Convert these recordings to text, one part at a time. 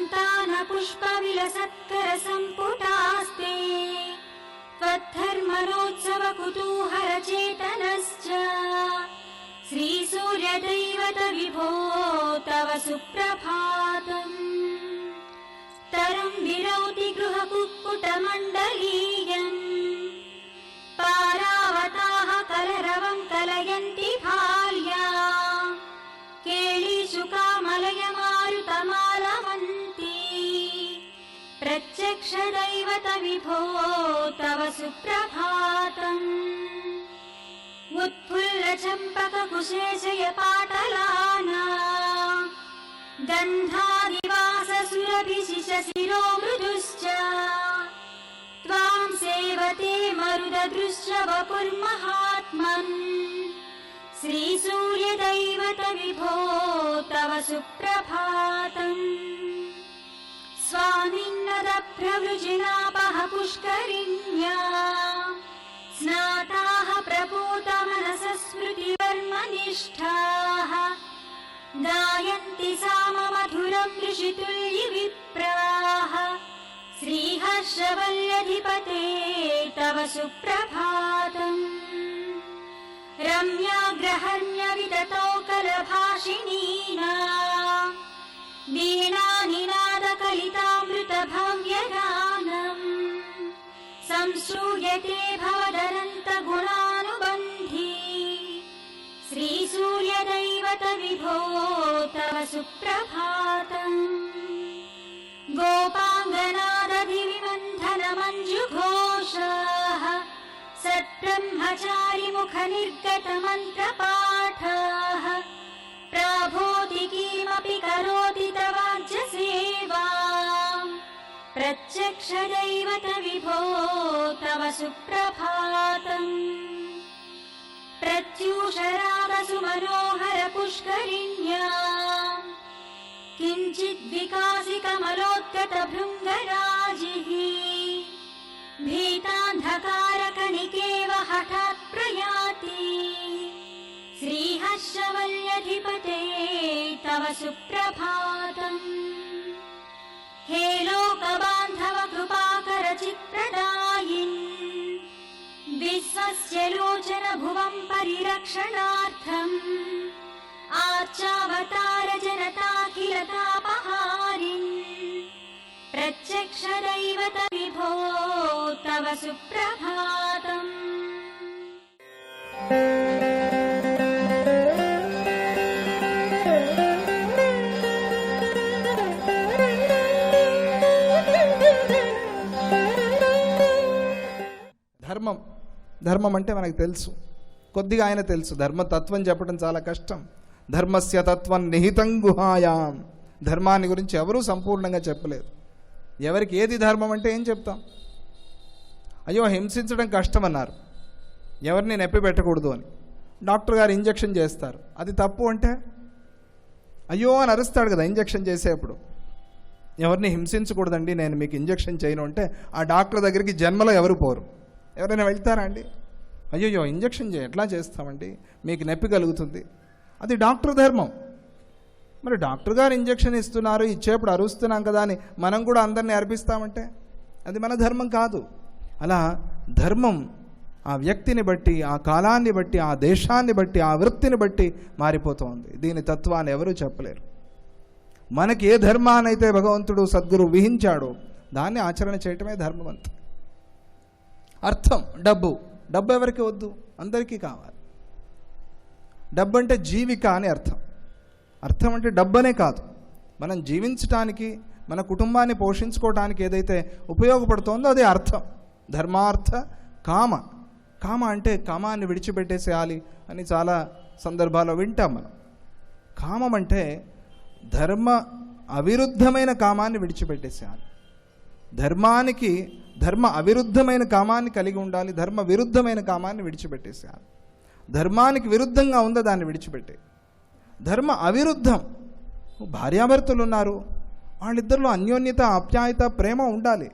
సంతాన పుష్ప విలసత్కర సంపుటాస్తే త్వద్ధర్మనోత్సవ కుతూహల చేతనశ్చ శ్రీ సూర్య దైవత విభో తవ సుప్రభాతం తరం విరౌతి గృహ కుక్కుట మండలీయం పారావతాః కలరవం కలయంతి భాల్యా కేళీషు కామలయ మారుతమాలవంతి ప్రత్యక్ష దైవత విభో తవ సుప్రభాతం ఉత్ఫుల్ల చంపక కుశేషయ పాటలానా గంధాదివాస సురభిశిష శిరో మృదుశ్చ త్వాం సేవతే మరుదదృశ్య వపుర్మహాత్మన్ శ్రీ సూర్య దైవత విభో తవ సుప్రభాతం స్వామిన్నద ప్రవృజినాపః పుష్కరిణ్యా స్నాతాః ప్రపూత మనసః స్మృతివర్మనిష్ఠాః గాయంతి సామమధురం ఋషితుల్య విప్రాః శ్రీహర్షవల్యధిపతే తవ సుప్రభాతం రమ్యాగ్రహణ్య వితతో కలభాషిణీనా వీణానినాద కలితామృత భవ్యగానం సంశ్రూయతే భవదనంత గుణానుబంధీ శ్రీ సూర్య దైవత విభో తవ సుప్రభాతం గోపాంగనాదధి విమంధన మంజుఘోషాః సత్బ్రహ్మచారి ముఖ నిర్గత మంత్రపాఠాః ప్రాభోతి కిమపి కరోతి తవాజ్య సేవాం ప్రత్యక్ష దైవత విభో తవ సుప్రభాతం ప్రత్యూషరాగసు మనోహర పుష్కరిణ్యా కించిద్ వికాసి కమలోద్గత భృంగరాజిః భీతాంధకారకణికేవ హఠాత్ ప్రయాతి శ్రీహర్షవల్యధిపతే తవ సుప్రభాతం హే లోకబాంధవ కృపాకర చిత్ప్రదాయిన్ విశ్వస్య లోచన భువం పరిరక్షణార్థం ఆర్చావతార జనతాఖిలతాపహారిన్ ప్రత్యక్ష దైవత విభో తవ సుప్రభాతం ధర్మం అంటే మనకు తెలుసు, కొద్దిగా ఆయన తెలుసు. ధర్మతత్వం చెప్పడం చాలా కష్టం. ధర్మస్య తత్వం నిహితం గుహాయాం. ధర్మాన్ని గురించి ఎవరూ సంపూర్ణంగా చెప్పలేదు. ఎవరికి ఏది ధర్మం అంటే ఏం చెప్తాం? అయ్యో హింసించడం కష్టమన్నారు, ఎవరిని నొప్పి పెట్టకూడదు అని. డాక్టర్ గారు ఇంజెక్షన్ చేస్తారు, అది తప్పు అంటే అయ్యో అని అరుస్తాడు కదా ఇంజెక్షన్ చేసేప్పుడు. ఎవరిని హింసించకూడదండి, నేను మీకు ఇంజెక్షన్ చేయను అంటే ఆ డాక్టర్ దగ్గరికి జన్మలో ఎవరు పోరు. ఎవరైనా వెళ్తారా అండి? అయ్యో ఇంజెక్షన్ ఎట్లా చేస్తామండి, మీకు నొప్పి కలుగుతుంది. అది డాక్టర్ ధర్మం. మరి డాక్టర్ గారు ఇంజెక్షన్ ఇస్తున్నారు, ఇచ్చేప్పుడు అరుస్తున్నాం కదా అని మనం కూడా అందరినీ అర్పిస్తామంటే అది మన ధర్మం కాదు. అలా ధర్మం ఆ వ్యక్తిని బట్టి, ఆ కాలాన్ని బట్టి, ఆ దేశాన్ని బట్టి, ఆ వృత్తిని బట్టి మారిపోతుంది. దీని తత్వాన్ని ఎవరూ చెప్పలేరు. మనకి ఏ ధర్మానైతే భగవంతుడు సద్గురు విహించాడో దాన్ని ఆచరణ చేయటమే ధర్మం అంతే. అర్థం డబ్బు ఎవరికి వద్దు, అందరికీ కావాలి. డబ్బు అంటే జీవిక అని అర్థం. అర్థం అంటే డబ్బనే కాదు, మనం జీవించటానికి, మన కుటుంబాన్ని పోషించుకోవటానికి ఏదైతే ఉపయోగపడుతోందో అదే అర్థం. ధర్మార్థ కామ. కామ అంటే కామాన్ని విడిచిపెట్టేసేయాలి అని చాలా సందర్భాల్లో వింటాం మనం. కామం అంటే ధర్మ అవిరుద్ధమైన కామాన్ని విడిచిపెట్టేసేయాలి. ధర్మానికి ధర్మ అవిరుద్ధమైన కామాన్ని కలిగి ఉండాలి, ధర్మ విరుద్ధమైన కామాన్ని విడిచిపెట్టేసేయాలి. ధర్మానికి విరుద్ధంగా ఉందో దాన్ని విడిచిపెట్టే. ధర్మ అవిరుద్ధం, భార్యాభర్తలు ఉన్నారు, వాళ్ళిద్దరిలో అన్యోన్యత, ఆప్యాయత, ప్రేమ ఉండాలి.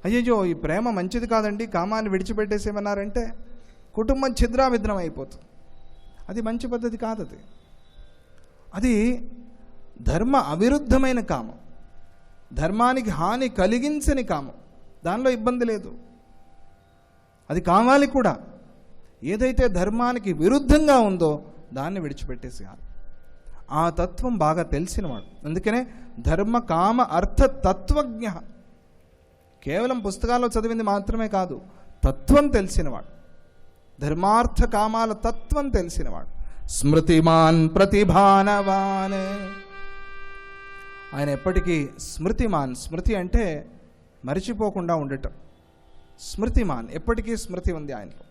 అయ్యో ఈ ప్రేమ మంచిది కాదండి, కామాన్ని విడిచిపెట్టేసేమన్నారంటే కుటుంబం ఛిద్రాభిద్రం అయిపోతుంది. అది మంచి పద్ధతి కాదు. అది ధర్మ అవిరుద్ధమైన కామం. ధర్మానికి హాని కలిగించని కామం, దానిలో ఇబ్బంది లేదు, అది కావాలి కూడా. ఏదైతే ధర్మానికి విరుద్ధంగా ఉందో దాన్ని విడిచిపెట్టేసేయాలి. ఆ తత్వం బాగా తెలిసినవాడు. అందుకనే ధర్మ కామ అర్థ తత్వజ్ఞ. కేవలం పుస్తకాల్లో చదివింది మాత్రమే కాదు, తత్వం తెలిసినవాడు, ధర్మార్థ కామాల తత్వం తెలిసినవాడు. స్మృతిమాన్ ప్రతిభానవాన్. ఆయన ఎప్పటికీ స్మృతిమాన్. స్మృతి అంటే మరిచిపోకుండా ఉండటం. స్మృతిమాన్, ఎప్పటికీ స్మృతి ఉంది ఆయనలో.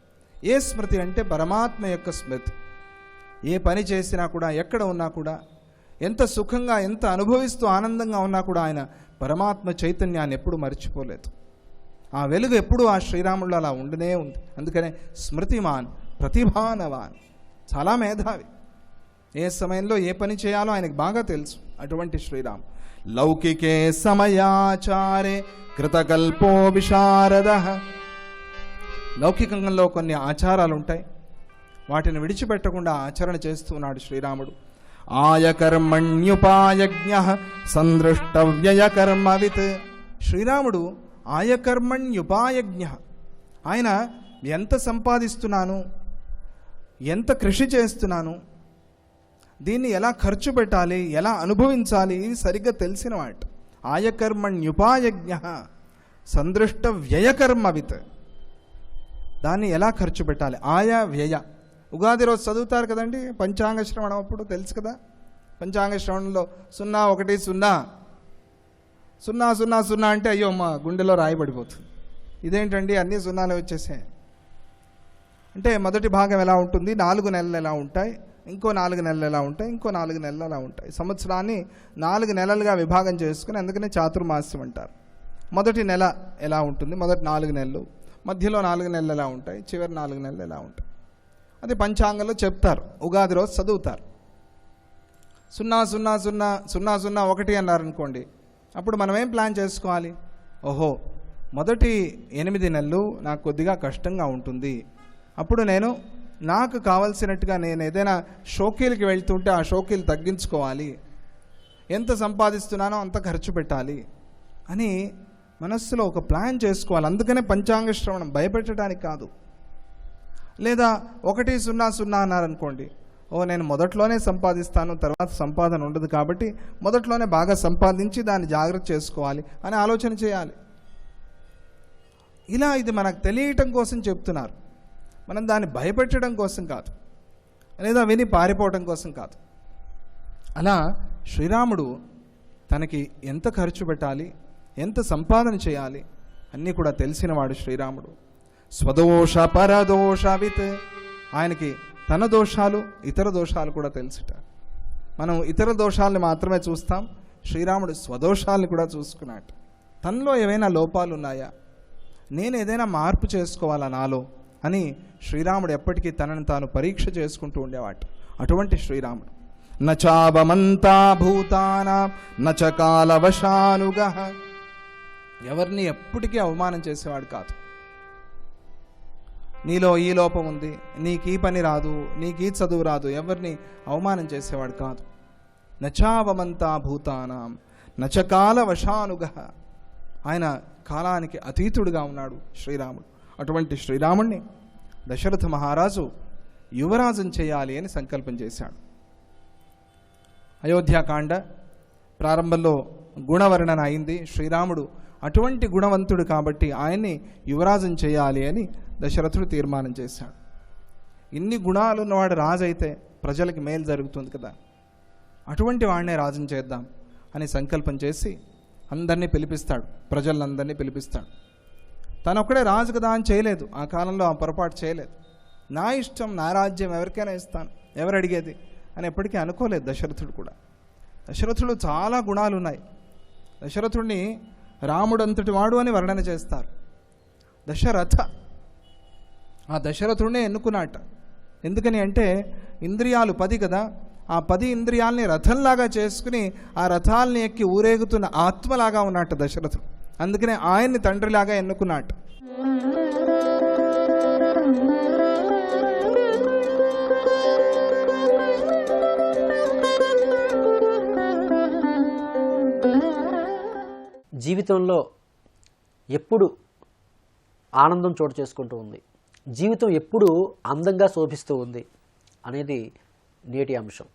ఏ స్మృతి అంటే పరమాత్మ యొక్క స్మృతి. ఏ పని చేసినా కూడా, ఎక్కడ ఉన్నా కూడా, ఎంత సుఖంగా ఎంత అనుభవిస్తూ ఆనందంగా ఉన్నా కూడా ఆయన పరమాత్మ చైతన్యాన్ని ఎప్పుడూ మర్చిపోలేదు. ఆ వెలుగు ఎప్పుడూ ఆ శ్రీరాముడు అలా ఉండనే ఉంది. అందుకనే స్మృతిమాన్ ప్రతిభానవాన్, చాలా మేధావి. ఏ సమయంలో ఏ పని చేయాలో ఆయనకు బాగా తెలుసు. అటువంటి శ్రీరామ్. లౌకికే సమయాచారే కృతకల్పో విశారద. లౌకికంలో కొన్ని ఆచారాలు ఉంటాయి, వాటిని విడిచిపెట్టకుండా ఆచరణ చేస్తున్నాడు శ్రీరాముడు. ఆయకర్మణ్యుపాయజ్ఞ సందృష్టవ్యయకర్మవిత్. శ్రీరాముడు ఆయకర్మణ్యుపాయజ్ఞ. ఆయన ఎంత సంపాదిస్తున్నాను, ఎంత కృషి చేస్తున్నాను, దీన్ని ఎలా ఖర్చు పెట్టాలి, ఎలా అనుభవించాలి, ఇవి సరిగ్గా తెలిసిన వాటి. ఆయకర్మణ్యుపాయజ్ఞ సందృష్ట వ్యయకర్మవిత్. దాన్ని ఎలా ఖర్చు పెట్టాలి, ఆయా వ్యయ. ఉగాది రోజు చదువుతారు కదండి పంచాంగ శ్రవణం, అప్పుడు తెలుసు కదా. పంచాంగ శ్రవణంలో 0 1 0 0 0 0 అంటే అయ్యో మా గుండెలో రాయబడిపోతుంది. ఇదేంటండి అన్నీ సున్నాలే వచ్చేసాయి అంటే, మొదటి భాగం ఎలా ఉంటుంది, 4 నెలలు ఎలా ఉంటాయి, ఇంకో 4 నెలలు ఎలా ఉంటాయి, ఇంకో 4 నెలలు ఎలా ఉంటాయి. సంవత్సరాన్ని 4 నెలలుగా విభాగం చేసుకుని, అందుకనే చాతుర్మాస్యం అంటారు. మొదటి నెల ఎలా ఉంటుంది, మొదటి 4 నెలలు, మధ్యలో 4 నెలలు ఎలా ఉంటాయి, చివరి 4 నెలలు ఎలా ఉంటాయి. అది పంచాంగంలో చెప్తారు. ఉగాది రోజు చదువుతారు. 0 0 0 0 0 1 అన్నారనుకోండి, అప్పుడు మనం ఏం ప్లాన్ చేసుకోవాలి, ఓహో మొదటి 8 నెలలు నాకు కొద్దిగా కష్టంగా ఉంటుంది, అప్పుడు నేను నాకు కావలసినట్టుగా నేను ఏదైనా షోకీలకి వెళ్తుంటే ఆ షోకీలు తగ్గించుకోవాలి, ఎంత సంపాదిస్తున్నానో అంత ఖర్చు పెట్టాలి అని మనస్సులో ఒక ప్లాన్ చేసుకోవాలి. అందుకనే పంచాంగ శ్రవణం, భయపెట్టడానికి కాదు. లేదా 1 0 0 అన్నారనుకోండి, ఓ నేను మొదట్లోనే సంపాదిస్తాను, తర్వాత సంపాదన ఉండదు, కాబట్టి మొదట్లోనే బాగా సంపాదించి దాన్ని జాగ్రత్త చేసుకోవాలి అని ఆలోచన చేయాలి. ఇలా ఇది మనకు తెలియటం కోసం చెప్తున్నారు, మనం దాన్ని భయపెట్టడం కోసం కాదు, లేదా విని పారిపోవడం కోసం కాదు. అలా శ్రీరాముడు తనకి ఎంత ఖర్చు పెట్టాలి, ఎంత సంపాదన చేయాలి అన్నీ కూడా తెలిసినవాడు శ్రీరాముడు. స్వదోష పరదోషవిత్. ఆయనకి తన దోషాలు ఇతర దోషాలు కూడా తెలుసుట. మనం ఇతర దోషాలని మాత్రమే చూస్తాం, శ్రీరాముడు స్వదోషాలను కూడా చూసుకున్నాడు. తనలో ఏవైనా లోపాలు ఉన్నాయా, నేను ఏదైనా మార్పు చేసుకోవాలా నాలో అని శ్రీరాముడు ఎప్పటికీ తనను తాను పరీక్ష చేసుకుంటూ ఉండేవాడు. అటువంటి శ్రీరాముడు. నచావమంతా భూతానాం నచ కాలవశానుగః. ఎవరిని ఎప్పటికీ అవమానం చేసేవాడు కాదు. నీలో ఈ లోపం ఉంది, నీకు ఈ పని రాదు, నీకు ఈ చదువు రాదు, ఎవరిని అవమానం చేసేవాడు కాదు. నచావమంతా భూతానాం నచ కాలవశానుగః. ఆయన కాలానికి అతీతుడుగా ఉన్నాడు శ్రీరాముడు. అటువంటి శ్రీరాముణ్ణి దశరథ మహారాజు యువరాజుని చేయాలి అని సంకల్పం చేశాడు. అయోధ్యాకాండ ప్రారంభంలో గుణవర్ణన అయింది. శ్రీరాముడు అటువంటి గుణవంతుడు కాబట్టి ఆయన్ని యువరాజుని చేయాలి అని దశరథుడు తీర్మానం చేశాడు. ఇన్ని గుణాలు ఉన్నవాడు రాజు అయితే ప్రజలకి మేలు జరుగుతుంది కదా, అటువంటి వాడినే రాజుని చేద్దాం అని సంకల్పం చేసి అందరినీ పిలిపిస్తాడు, ప్రజలందరినీ పిలిపిస్తాడు. తనొక్కడే రాజు కదా అని చేయలేదు, ఆ కాలంలో ఆ పొరపాటు చేయలేదు. నా ఇష్టం, నా రాజ్యం ఎవరికైనా ఇస్తాను, ఎవరు అడిగేది అని ఎప్పటికీ అనుకోలేదు దశరథుడు కూడా. దశరథుడు చాలా గుణాలు ఉన్నాయి. దశరథుడిని రాముడంతటి వాడు అని వర్ణన చేస్తారు. దశరథ, ఆ దశరథుడినే ఎన్నుకున్నాట. ఎందుకని అంటే ఇంద్రియాలు 10 కదా, ఆ 10 ఇంద్రియాలని రథంలాగా చేసుకుని ఆ రథాలని ఎక్కి ఊరేగుతున్న ఆత్మలాగా ఉన్నట్టు దశరథుడు. అందుకనే ఆయన్ని తండ్రిలాగా ఎన్నుకున్నాట. జీవితంలో ఎప్పుడు ఆనందం చోటు చేసుకుంటూ ఉంది, జీవితం ఎప్పుడు అందంగా శోభిస్తూ ఉంది అనేది నేటి అంశం.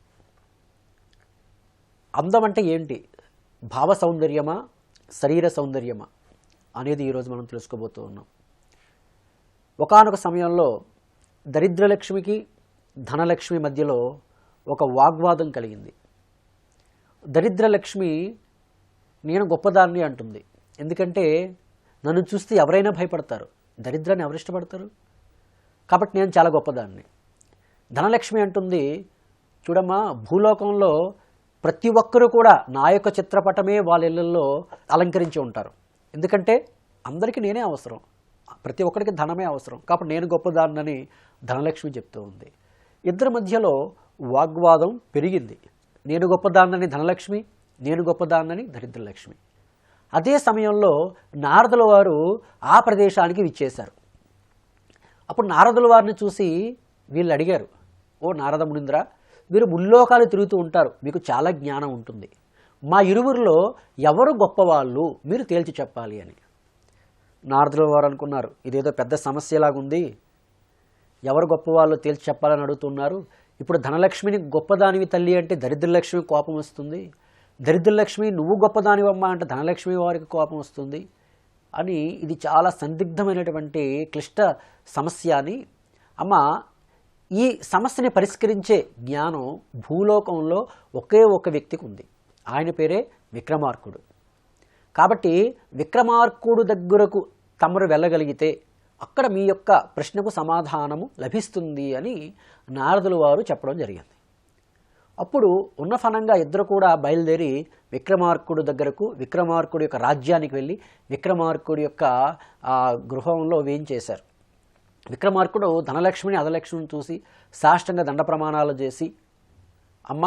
అందం అంటే ఏంటి? భావ సౌందర్యమా, శరీర సౌందర్యమా అనేది ఈరోజు మనం తెలుసుకోబోతూ ఉన్నాం. ఒకానొక సమయంలో దరిద్రలక్ష్మికి ధనలక్ష్మి మధ్యలో ఒక వాగ్వాదం కలిగింది. దరిద్రలక్ష్మి నేను గొప్పదాన్ని అంటుంది. ఎందుకంటే నన్ను చూస్తే ఎవరైనా భయపడతారు, దరిద్రాన్ని ఎవరు ఇష్టపడతారు, కాబట్టి నేను చాలా గొప్పదాన్ని. ధనలక్ష్మి అంటుంది, చూడమ్మా, భూలోకంలో ప్రతి ఒక్కరూ కూడా నా యొక్క చిత్రపటమే వాళ్ళ ఇళ్ళల్లో అలంకరించి ఉంటారు. ఎందుకంటే అందరికీ నేనే అవసరం, ప్రతి ఒక్కరికి ధనమే అవసరం, కాబట్టి నేను గొప్పదాన్నని ధనలక్ష్మి చెప్తూ ఉంది. ఇద్దరి మధ్యలో వాగ్వాదం పెరిగింది. నేను గొప్పదాన్నని ధనలక్ష్మి, నేను గొప్పదాన్నని దరిద్రలక్ష్మి. అదే సమయంలో నారదుల వారు ఆ ప్రదేశానికి విచ్చేశారు. అప్పుడు నారదుల వారిని చూసి వీళ్ళు అడిగారు, ఓ నారద మునీంద్ర, మీరు ముల్లోకాలు తిరుగుతూ ఉంటారు, మీకు చాలా జ్ఞానం ఉంటుంది, మా ఇరువురిలో ఎవరు గొప్పవాళ్ళు మీరు తేల్చి చెప్పాలి అని. నారదుల వారు అనుకున్నారు, ఇదేదో పెద్ద సమస్యలాగుంది, ఎవరు గొప్పవాళ్ళు తేల్చి చెప్పాలని అడుగుతున్నారు. ఇప్పుడు ధనలక్ష్మిని గొప్పదానివి తల్లి అంటే దరిద్రలక్ష్మి కోపం వస్తుంది, దరిద్రలక్ష్మి నువ్వు గొప్పదానివమ్మా అంటే ధనలక్ష్మి వారికి కోపం వస్తుంది అని. ఇది చాలా సందిగ్ధమైనటువంటి క్లిష్ట సమస్య అని. అమ్మ, ఈ సమస్యని పరిష్కరించే జ్ఞానం భూలోకంలో ఒకే ఒక వ్యక్తికి ఉంది, ఆయన పేరే విక్రమార్కుడు. కాబట్టి విక్రమార్కుడు దగ్గరకు తమరు వెళ్ళగలిగితే అక్కడ మీ యొక్క ప్రశ్నకు సమాధానము లభిస్తుంది అని నారదుల వారు చెప్పడం జరిగింది. అప్పుడు ఉన్న ఫనంగా ఇద్దరు కూడా బయలుదేరి విక్రమార్కుడు దగ్గరకు, విక్రమార్కుడి యొక్క రాజ్యానికి వెళ్ళి విక్రమార్కుడి యొక్క గృహంలో వేయించేశారు. విక్రమార్కుడు ధనలక్ష్మిని అధలక్ష్మిని చూసి సాష్టంగ దండ ప్రమాణాలు చేసి, అమ్మ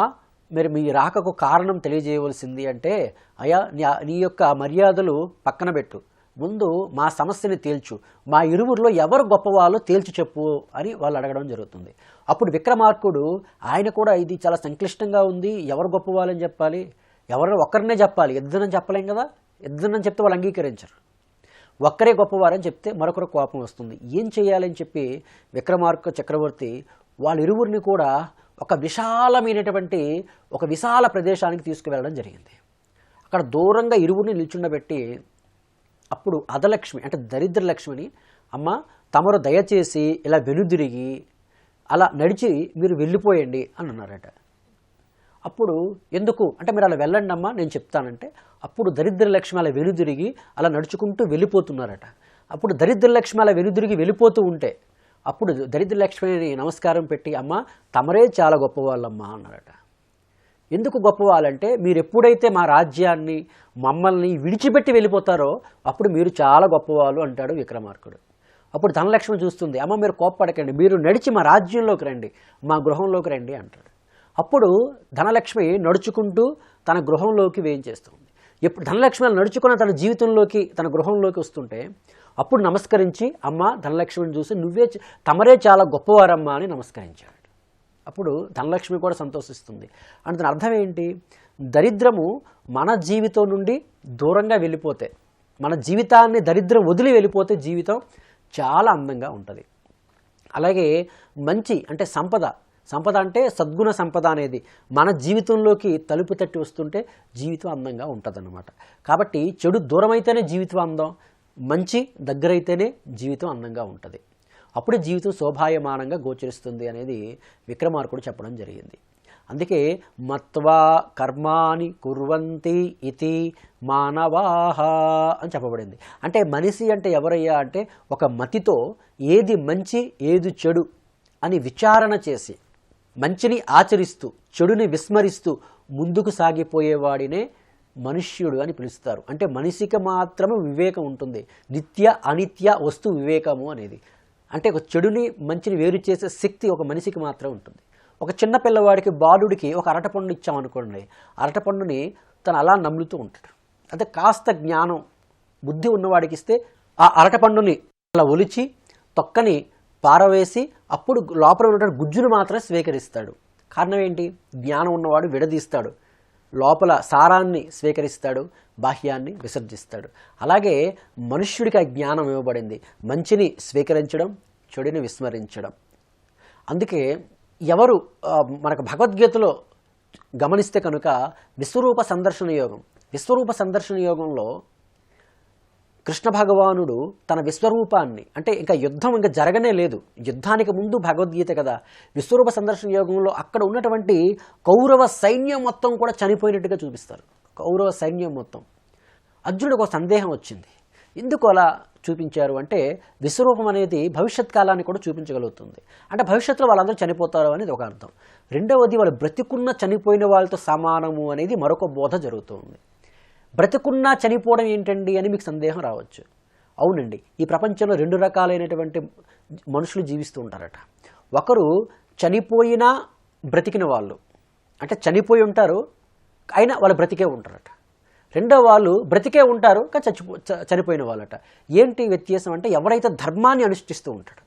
మీరు మీ రాకకు కారణం తెలియజేయవలసింది అంటే, అయ్యా నీ యొక్క మర్యాదలు పక్కన పెట్టు, ముందు మా సమస్యని తేల్చు, మా ఇరువురిలో ఎవరు గొప్పవాళ్ళో తేల్చి చెప్పు అని వాళ్ళు అడగడం జరుగుతుంది. అప్పుడు విక్రమార్కుడు ఆయన కూడా ఇది చాలా సంక్లిష్టంగా ఉంది, ఎవరు గొప్పవాళ్ళని చెప్పాలి, ఎవరు ఒక్కరినే చెప్పాలి, ఇద్దరని చెప్పలేం కదా, ఇద్దరని చెప్తే వాళ్ళు అంగీకరించరు, ఒక్కరే గొప్పవారని చెప్తే మరొకరు కోపం వస్తుంది. ఏం చేయాలని చెప్పి విక్రమార్క చక్రవర్తి వాళ్ళిరువురిని కూడా ఒక విశాలమైనటువంటి ఒక విశాల ప్రదేశానికి తీసుకువెళ్ళడం జరిగింది. అక్కడ దూరంగా ఇరువురిని నిల్చుండబెట్టి అప్పుడు అధలక్ష్మి అంటే దరిద్రలక్ష్మిని, అమ్మ తమరు దయచేసి ఇలా వెనుదిరిగి అలా నడిచి మీరు వెళ్ళిపోయండి అని అన్నారట. అప్పుడు ఎందుకు అంటే, మీరు అలా వెళ్ళండి అమ్మా నేను చెప్తానంటే, అప్పుడు దరిద్రలక్ష్మి అలా వెనుదిరిగి అలా నడుచుకుంటూ వెళ్ళిపోతున్నారట. అప్పుడు దరిద్రలక్ష్మి అలా వెనుదిరిగి వెళ్ళిపోతూ ఉంటే అప్పుడు దరిద్రలక్ష్మిని నమస్కారం పెట్టి, అమ్మ తమరే చాలా గొప్పవాళ్ళమ్మా అన్నారట. ఎందుకు గొప్పవాళ్ళంటే, మీరు ఎప్పుడైతే మా రాజ్యాన్ని మమ్మల్ని విడిచిపెట్టి వెళ్ళిపోతారో అప్పుడు మీరు చాలా గొప్పవాళ్ళు అంటాడు విక్రమార్కుడు. అప్పుడు ధనలక్ష్మి చూస్తుంది, అమ్మ మీరు కోప్పడకండి, మీరు నడిచి మా రాజ్యంలోకి రండి, మా గృహంలోకి రండి అంటాడు. అప్పుడు ధనలక్ష్మి నడుచుకుంటూ తన గృహంలోకి వేయించేస్తుంది. ఎప్పుడు ధనలక్ష్మి నడుచుకున్న తన జీవితంలోకి తన గృహంలోకి వస్తుంటే అప్పుడు నమస్కరించి, అమ్మ ధనలక్ష్మిని చూసి తమరే చాలా గొప్పవారమ్మా అని నమస్కరించాడు. అప్పుడు ధనలక్ష్మి కూడా సంతోషిస్తుంది. అంటే దాని అర్థం ఏంటి? దరిద్రము మన జీవితం నుండి దూరంగా వెళ్ళిపోతే, మన జీవితాన్ని దరిద్రం వదిలి వెళ్ళిపోతే జీవితం చాలా అందంగా ఉంటుంది. అలాగే మంచి అంటే సంపద అంటే సద్గుణ సంపద అనేది మన జీవితంలోకి తలుపు తట్టి వస్తుంటే జీవితం అందంగా ఉంటుందన్నమాట. కాబట్టి చెడు దూరమైతేనే జీవితం అందం, మంచి దగ్గరైతేనే జీవితం అందంగా ఉంటుంది. అప్పుడే జీవితం శోభాయమానంగా గోచరిస్తుంది అనేది విక్రమార్కుడు చెప్పడం జరిగింది. అందుకే మత్వా కర్మాని కుర్వంతి ఇతి మానవాహ అని చెప్పబడింది. అంటే మనిషి అంటే ఎవరయ్యా అంటే, ఒక మతితో ఏది మంచి ఏది చెడు అని విచారణ చేసి మంచిని ఆచరిస్తూ చెడుని విస్మరిస్తూ ముందుకు సాగిపోయేవాడినే మనుష్యుడు అని పిలుస్తారు. అంటే మనిషికి మాత్రమే వివేకం ఉంటుంది, నిత్య అనిత్య వస్తు వివేకము అనేది. అంటే ఒక చెడుని మంచిని వేరు చేసే శక్తి ఒక మనిషికి మాత్రం ఉంటుంది. ఒక చిన్న పిల్లవాడికి బాలుడికి ఒక అరటపండు ఇచ్చామనుకోండి, అరటపండుని తను అలా నమ్ములుతూ ఉంటాడు. అంటే కాస్త జ్ఞానం బుద్ధి ఉన్నవాడికి ఇస్తే ఆ అరటపండుని అలా ఒలిచి తొక్కని పారవేసి అప్పుడు లోపల ఉన్నటువంటి గుజ్జును మాత్రం స్వీకరిస్తాడు. కారణం ఏంటి? జ్ఞానం ఉన్నవాడు విడదీస్తాడు, లోపల సారాన్ని స్వీకరిస్తాడు, బాహ్యాన్ని విసర్జిస్తాడు. అలాగే మనుష్యుడికి ఆ జ్ఞానం ఇవ్వబడింది, మంచిని స్వీకరించడం, చెడుని విస్మరించడం. అందుకే ఎవరు మనకు భగవద్గీతలో గమనిస్తే కనుక విశ్వరూప సందర్శన యోగం, విశ్వరూప సందర్శన యోగంలో కృష్ణ భగవానుడు తన విశ్వరూపాన్ని, అంటే ఇంకా యుద్ధం ఇంకా జరగనే లేదు, యుద్ధానికి ముందు భగవద్గీత కదా, విశ్వరూప సందర్శన యోగంలో అక్కడ ఉన్నటువంటి కౌరవ సైన్యం మొత్తం కూడా చనిపోయినట్టుగా చూపిస్తారు. కౌరవ సైన్యం మొత్తం. అర్జునుడికి ఒక సందేహం వచ్చింది, ఎందుకు అలా చూపించారు అంటే విశ్వరూపం అనేది భవిష్యత్ కాలాన్ని కూడా చూపించగలుగుతుంది, అంటే భవిష్యత్తులో వాళ్ళందరూ చనిపోతారు అనేది ఒక అర్థం. రెండవది వాళ్ళు బ్రతికున్న చనిపోయిన వాళ్ళతో సమానము అనేది మరొక బోధ జరుగుతుంది. బ్రతికున్నా చనిపోవడం ఏంటండి అని మీకు సందేహం రావచ్చు. అవునండి, ఈ ప్రపంచంలో 2 రకాలైనటువంటి మనుషులు జీవిస్తూ ఉంటారట. ఒకరు చనిపోయినా బ్రతికిన వాళ్ళు, అంటే చనిపోయి ఉంటారు అయినా వాళ్ళు బ్రతికే ఉంటారట. రెండో వాళ్ళు బ్రతికే ఉంటారు కానీ చనిపోయిన వాళ్ళట. ఏంటి వ్యత్యాసం అంటే ఎవరైతే ధర్మాన్ని అనుష్ఠిస్తూ ఉంటాడు,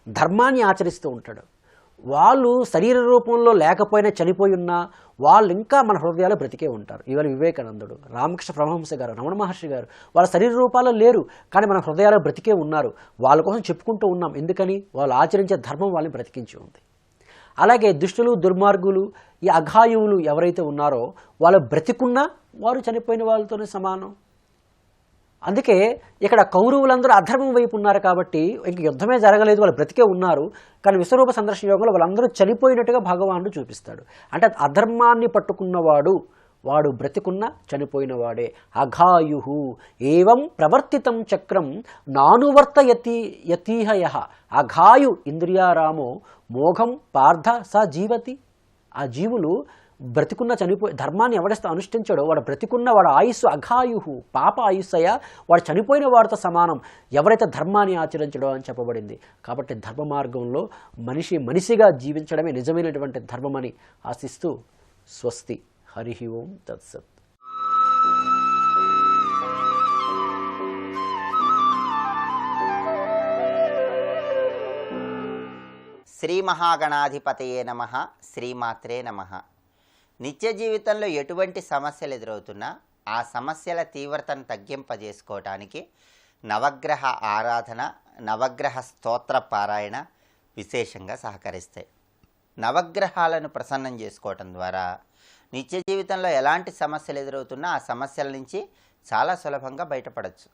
ధర్మాన్ని ఆచరిస్తూ ఉంటాడు, వాళ్ళు శరీర రూపంలో లేకపోయినా చనిపోయి ఉన్నా వాళ్ళు ఇంకా మన హృదయాలు బ్రతికే ఉంటారు. ఇవాళ వివేకానందుడు, రామకృష్ణ పరమహంస గారు, రమణ మహర్షి గారు వాళ్ళ శరీర రూపాల్లో లేరు కానీ మన హృదయాలు బ్రతికే ఉన్నారు. వాళ్ళ కోసం చెప్పుకుంటూ ఉన్నాం, ఎందుకని వాళ్ళు ఆచరించే ధర్మం వాళ్ళని బ్రతికించి ఉంది. అలాగే దుష్టులు, దుర్మార్గులు, ఈ అఘాయువులు ఎవరైతే ఉన్నారో వాళ్ళు బ్రతికున్నా వారు చనిపోయిన వాళ్ళతోనే సమానం. అందుకే ఇక్కడ కౌరవులందరూ అధర్మం వైపు ఉన్నారు కాబట్టి ఇంక యుద్ధమే జరగలేదు, వాళ్ళు బ్రతికే ఉన్నారు. కానీ విశ్వరూప సందర్శన యోగంలో వాళ్ళందరూ చనిపోయినట్టుగా భగవానుడు చూపిస్తాడు. అంటే అధర్మాన్ని పట్టుకున్నవాడు వాడు బ్రతికున్న చనిపోయిన వాడే. అఘాయు ఏవం ప్రవర్తితం చక్రం నానువర్తయతి యతీహయ. అఘాయు ఇంద్రియారామో మోఘం పార్థ స జీవతి. ఆ జీవులు బ్రతికున్న ధర్మాన్ని ఎవడైతే అనుష్ఠించాడో వాడు బ్రతికున్న వాడు ఆయుస్సు అఘాయు, పాప ఆయుస్సయ, వాడు చనిపోయిన వాడితో సమానం ఎవరైతే ధర్మాన్ని ఆచరించడో అని చెప్పబడింది. కాబట్టి ధర్మ మార్గంలో మనిషిగా జీవించడమే నిజమైనటువంటి ధర్మమని ఆశిస్తూ స్వస్తి. హరి ఓం తత్సత్. శ్రీ మహాగణాధిపతయే నమః. శ్రీమాత్రే నమః. నిత్య జీవితంలో ఎటువంటి సమస్యలు ఎదురవుతున్నా ఆ సమస్యల తీవ్రతను తగ్గింపజేసుకోవటానికి నవగ్రహ ఆరాధన, నవగ్రహ స్తోత్ర పారాయణ విశేషంగా సహకరిస్తాయి. నవగ్రహాలను ప్రసన్నం చేసుకోవటం ద్వారా నిత్య జీవితంలో ఎలాంటి సమస్యలు ఎదురవుతున్నా ఆ సమస్యల నుంచి చాలా సులభంగా బయటపడవచ్చు.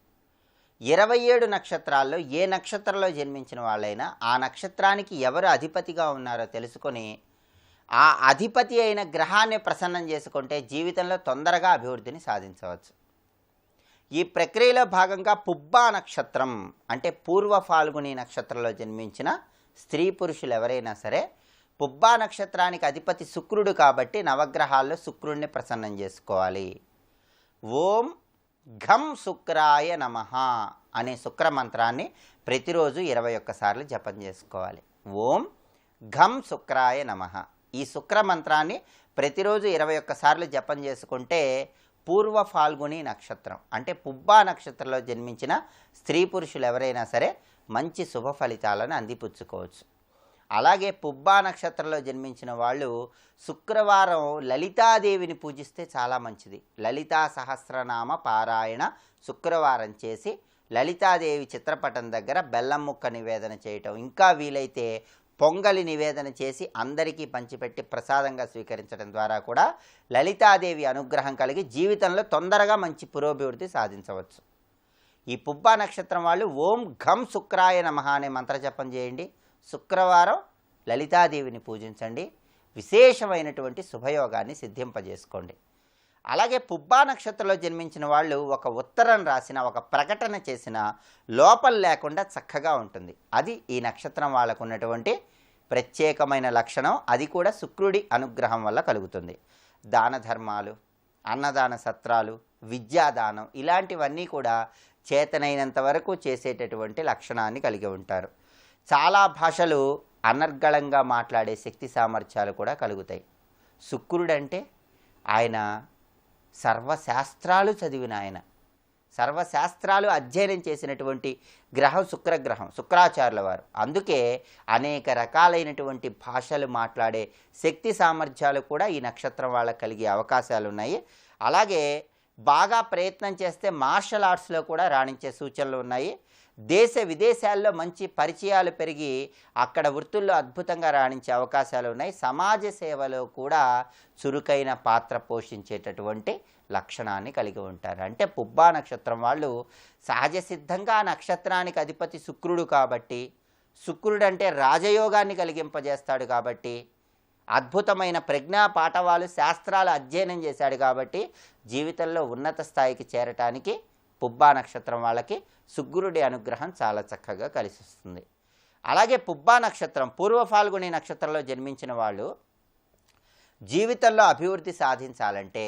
27 నక్షత్రాల్లో ఏ నక్షత్రంలో జన్మించిన వాళ్ళైనా ఆ నక్షత్రానికి ఎవరు అధిపతిగా ఉన్నారో తెలుసుకొని ఆ అధిపతి అయిన గ్రహాన్ని ప్రసన్నం చేసుకుంటే జీవితంలో తొందరగా అభివృద్ధిని సాధించవచ్చు. ఈ ప్రక్రియలో భాగంగా పుబ్బా నక్షత్రం అంటే పూర్వ ఫాల్గుని నక్షత్రంలో జన్మించిన స్త్రీ పురుషులు ఎవరైనా సరే పుబ్బా నక్షత్రానికి అధిపతి శుక్రుడు కాబట్టి నవగ్రహాల్లో శుక్రుడిని ప్రసన్నం చేసుకోవాలి. ఓం ఘం శుక్రాయ నమః అనే శుక్ర మంత్రాన్ని ప్రతిరోజు 21 సార్లు జపం చేసుకోవాలి. ఓం ఘం శుక్రాయ నమః. ఈ శుక్ర మంత్రాన్ని ప్రతిరోజు 21 సార్లు జపం చేసుకుంటే పూర్వ ఫాల్గుని నక్షత్రం అంటే పుబ్బా నక్షత్రంలో జన్మించిన స్త్రీ పురుషులు ఎవరైనా సరే మంచి శుభ ఫలితాలను అందిపుచ్చుకోవచ్చు. అలాగే పుబ్బా నక్షత్రంలో జన్మించిన వాళ్ళు శుక్రవారం లలితాదేవిని పూజిస్తే చాలా మంచిది. లలితా సహస్రనామ పారాయణ శుక్రవారం చేసి లలితాదేవి చిత్రపటం దగ్గర బెల్లం ముక్క నివేదన చేయటం, ఇంకా వీలైతే పొంగలి నివేదన చేసి అందరికీ పంచిపెట్టి ప్రసాదంగా స్వీకరించడం ద్వారా కూడా లలితాదేవి అనుగ్రహం కలిగి జీవితంలో తొందరగా మంచి పురోభివృద్ధి సాధించవచ్చు. ఈ పుబ్బా నక్షత్రం వాళ్ళు ఓం ఘం శుక్రాయ నమః అనే మంత్రజపం చేయండి. శుక్రవారం లలితాదేవిని పూజించండి. విశేషమైనటువంటి శుభయోగాన్ని సిద్ధింపజేసుకోండి. అలాగే పుబ్బా నక్షత్రంలో జన్మించిన వాళ్ళు ఒక ఉత్తరం రాసిన, ఒక ప్రకటన చేసిన లోపం లేకుండా చక్కగా ఉంటుంది. అది ఈ నక్షత్రం వాళ్ళకు ఉన్నటువంటి ప్రత్యేకమైన లక్షణం. అది కూడా శుక్రుడి అనుగ్రహం వల్ల కలుగుతుంది. దాన ధర్మాలు, అన్నదాన సత్రాలు, విద్యాదానం ఇలాంటివన్నీ కూడా చేతనైనంత వరకు చేసేటటువంటి లక్షణాన్ని కలిగి ఉంటారు. చాలా భాషలు అనర్గళంగా మాట్లాడే శక్తి సామర్థ్యాలు కూడా కలుగుతాయి. శుక్రుడంటే ఆయన సర్వశాస్త్రాలు చదివిన ఆయన, సర్వశాస్త్రాలు అధ్యయనం చేసినటువంటి గ్రహం శుక్రగ్రహం, శుక్రాచార్యుల వారు. అందుకే అనేక రకాలైనటువంటి భాషలు మాట్లాడే శక్తి సామర్థ్యాలు కూడా ఈ నక్షత్రం వాళ్ళకి కలిగే అవకాశాలు ఉన్నాయి. అలాగే బాగా ప్రయత్నం చేస్తే మార్షల్ ఆర్ట్స్లో కూడా రాణించే సూచనలు ఉన్నాయి. దేశ విదేశాల్లో మంచి పరిచయాలు పెరిగి అక్కడ వృత్తుల్లో అద్భుతంగా రాణించే అవకాశాలు ఉన్నాయి. సమాజ సేవలో కూడా చురుకైన పాత్ర పోషించేటటువంటి లక్షణాన్ని కలిగి ఉంటారు. అంటే పుబ్బా నక్షత్రం వాళ్ళు సహజ సిద్ధంగా ఆ నక్షత్రానికి అధిపతి శుక్రుడు కాబట్టి, శుక్రుడు అంటే రాజయోగాన్ని కలిగింపజేస్తాడు కాబట్టి, అద్భుతమైన ప్రజ్ఞా పాఠవాలు శాస్త్రాలు అధ్యయనం చేశాడు కాబట్టి జీవితంలో ఉన్నత స్థాయికి చేరటానికి పుబ్బా నక్షత్రం వాళ్ళకి శుక్రుడి అనుగ్రహం చాలా చక్కగా కలిసి వస్తుంది. అలాగే పుబ్బా నక్షత్రం పూర్వ ఫాల్గుని నక్షత్రంలో జన్మించిన వాళ్ళు జీవితంలో అభివృద్ధి సాధించాలంటే,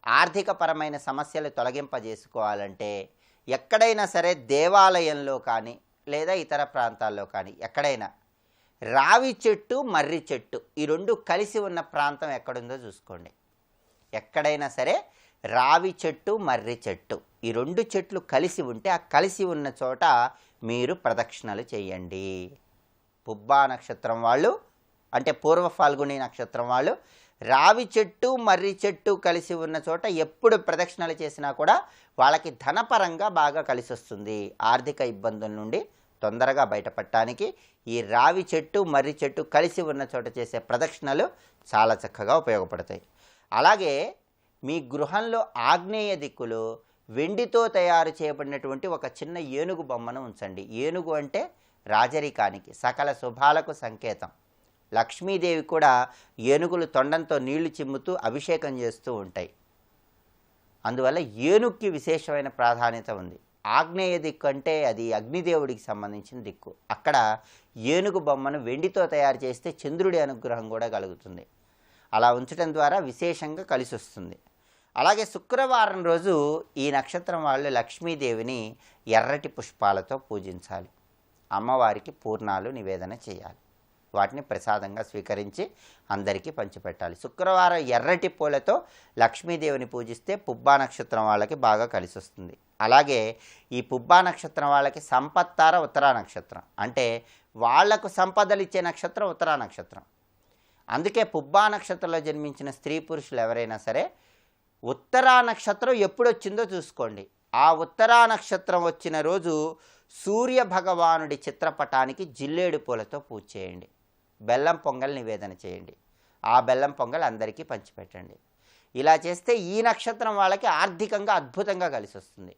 ఆర్థికపరమైన సమస్యలు తొలగింపజేసుకోవాలంటే ఎక్కడైనా సరే దేవాలయంలో కానీ లేదా ఇతర ప్రాంతాల్లో కానీ ఎక్కడైనా రావి చెట్టు, మర్రి చెట్టు ఈ రెండు కలిసి ఉన్న ప్రాంతం ఎక్కడుందో చూసుకోండి. ఎక్కడైనా సరే రావి చెట్టు, మర్రి చెట్టు ఈ రెండు చెట్లు కలిసి ఉంటే ఆ కలిసి ఉన్న చోట మీరు ప్రదక్షిణలు చేయండి. పుబ్బా నక్షత్రం వాళ్ళు అంటే పూర్వ ఫాల్గుని నక్షత్రం వాళ్ళు రావి చెట్టు, మర్రి చెట్టు కలిసి ఉన్న చోట ఎప్పుడు ప్రదక్షిణలు చేసినా కూడా వాళ్ళకి ధనపరంగా బాగా కలిసి వస్తుంది. ఆర్థిక ఇబ్బందుల నుండి తొందరగా బయటపడటానికి ఈ రావి చెట్టు, మర్రి చెట్టు కలిసి ఉన్న చోట చేసే ప్రదక్షిణలు చాలా చక్కగా ఉపయోగపడతాయి. అలాగే మీ గృహంలో ఆగ్నేయ దిక్కులో వెండితో తయారు చేయబడినటువంటి ఒక చిన్న ఏనుగు బొమ్మను ఉంచండి. ఏనుగు అంటే రాజరికానికి, సకల శుభాలకు సంకేతం. లక్ష్మీదేవి కూడా ఏనుగులు తొండంతో నీళ్లు చిమ్ముతూ అభిషేకం చేస్తూ ఉంటాయి. అందువల్ల ఏనుగుకి విశేషమైన ప్రాధాన్యత ఉంది. ఆగ్నేయ దిక్కు అంటే అది అగ్నిదేవుడికి సంబంధించిన దిక్కు. అక్కడ ఏనుగు బొమ్మను వెండితో తయారు చేస్తే చంద్రుడి అనుగ్రహం కూడా కలుగుతుంది. అలా ఉంచడం ద్వారా విశేషంగా కలిసి వస్తుంది. అలాగే శుక్రవారం రోజు ఈ నక్షత్రం వాళ్ళు లక్ష్మీదేవిని ఎర్రటి పుష్పాలతో పూజించాలి. అమ్మవారికి పూర్ణాలు నివేదన చేయాలి. వాటిని ప్రసాదంగా స్వీకరించి అందరికీ పంచిపెట్టాలి. శుక్రవారం ఎర్రటి పూలతో లక్ష్మీదేవిని పూజిస్తే పుబ్బా నక్షత్రం వాళ్ళకి బాగా కలిసి వస్తుంది. అలాగే ఈ పుబ్బా నక్షత్రం వాళ్ళకి సంపత్తార ఉత్తరా నక్షత్రం, అంటే వాళ్లకు సంపదలు ఇచ్చే నక్షత్రం ఉత్తరా నక్షత్రం. అందుకే పుబ్బా నక్షత్రంలో జన్మించిన స్త్రీ పురుషులు ఎవరైనా సరే ఉత్తరా నక్షత్రం ఎప్పుడు వచ్చిందో చూసుకోండి. ఆ ఉత్తరా నక్షత్రం వచ్చిన రోజు సూర్య భగవానుడి చిత్రపటానికి జిల్లేడు పూలతో పూజ చేయండి. బెల్లం పొంగల్ నివేదన చేయండి. ఆ బెల్లం పొంగల్ అందరికీ పంచిపెట్టండి. ఇలా చేస్తే ఈ నక్షత్రం వాళ్ళకి ఆర్థికంగా అద్భుతంగా కలిసి వస్తుంది.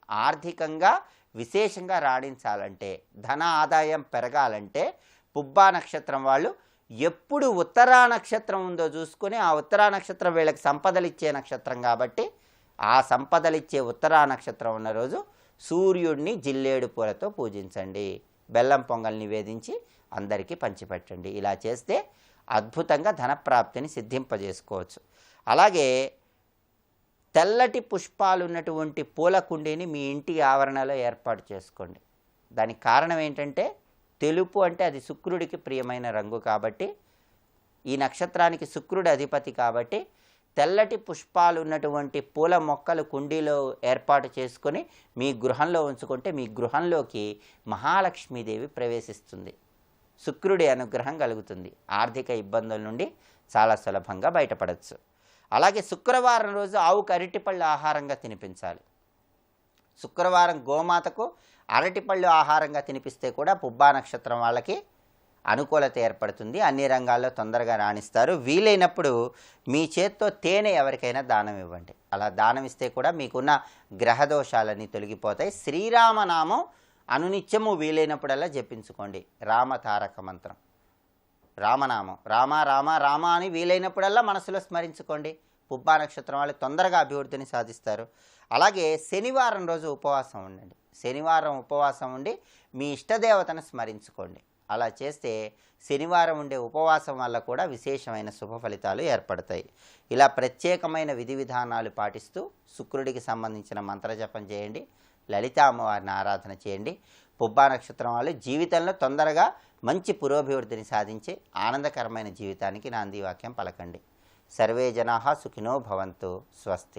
ఆర్థికంగా విశేషంగా రాణించాలంటే, ధన ఆదాయం పెరగాలంటే పుబ్బా నక్షత్రం వాళ్ళు ఎప్పుడు ఉత్తరా నక్షత్రం ఉందో చూసుకొని, ఆ ఉత్తరా నక్షత్రం వీళ్ళకి సంపదలు ఇచ్చే నక్షత్రం కాబట్టి ఆ సంపదలిచ్చే ఉత్తరా నక్షత్రం ఉన్న రోజు సూర్యుడిని జిల్లేడు పూలతో పూజించండి. బెల్లం పొంగల్ నివేదించి అందరికీ పంచిపెట్టండి. ఇలా చేస్తే అద్భుతంగా ధనప్రాప్తిని సిద్ధింపజేసుకోవచ్చు. అలాగే తెల్లటి పుష్పాలు ఉన్నటువంటి పూల కుండీని మీ ఇంటి ఆవరణలో ఏర్పాటు చేసుకోండి. దానికి కారణం ఏంటంటే, తెలుపు అంటే అది శుక్రుడికి ప్రియమైన రంగు కాబట్టి, ఈ నక్షత్రానికి శుక్రుడి అధిపతి కాబట్టి తెల్లటి పుష్పాలు ఉన్నటువంటి పూల మొక్కలు కుండీలో ఏర్పాటు చేసుకొని మీ గృహంలో ఉంచుకుంటే మీ గృహంలోకి మహాలక్ష్మీదేవి ప్రవేశిస్తుంది. శుక్రుడి అనుగ్రహం కలుగుతుంది. ఆర్థిక ఇబ్బందుల నుండి చాలా సులభంగా బయటపడవచ్చు. అలాగే శుక్రవారం రోజు ఆవుకు అరటిపళ్ళు ఆహారంగా తినిపించాలి. శుక్రవారం గోమాతకు అరటిపళ్ళు ఆహారంగా తినిపిస్తే కూడా పుబ్బా నక్షత్రం వాళ్ళకి అనుకూలత ఏర్పడుతుంది. అన్ని రంగాల్లో తొందరగా రాణిస్తారు. వీలైనప్పుడు మీ చేత్తో తేనె ఎవరికైనా దానం ఇవ్వండి. అలా దానం ఇస్తే కూడా మీకున్న గ్రహదోషాలన్నీ తొలగిపోతాయి. శ్రీరామనామం అనునిత్యము వీలైనప్పుడల్లా జపించుకోండి. రామతారక మంత్రం, రామనామం, రామ రామ రామ అని వీలైనప్పుడల్లా మనసులో స్మరించుకోండి. పుబ్బా నక్షత్రం వాళ్ళు తొందరగా అభివృద్ధిని సాధిస్తారు. అలాగే శనివారం రోజు ఉపవాసం ఉండండి. శనివారం ఉపవాసం ఉండి మీ ఇష్టదేవతను స్మరించుకోండి. అలా చేస్తే శనివారం ఉండే ఉపవాసం వల్ల కూడా విశేషమైన శుభ ఫలితాలు ఏర్పడతాయి. ఇలా ప్రత్యేకమైన విధి విధానాలు పాటిస్తూ శుక్రుడికి సంబంధించిన మంత్రజపం చేయండి. లలితా అమ్మవారిని ఆరాధన చేయండి. పుబ్బా నక్షత్రం వాళ్ళు జీవితంలో తొందరగా మంచి పురోభివృద్ధిని సాధించి ఆనందకరమైన జీవితానికి నాంది వాక్యం పలకండి. సర్వే జనాః సుఖినో భవంతు. స్వస్తి.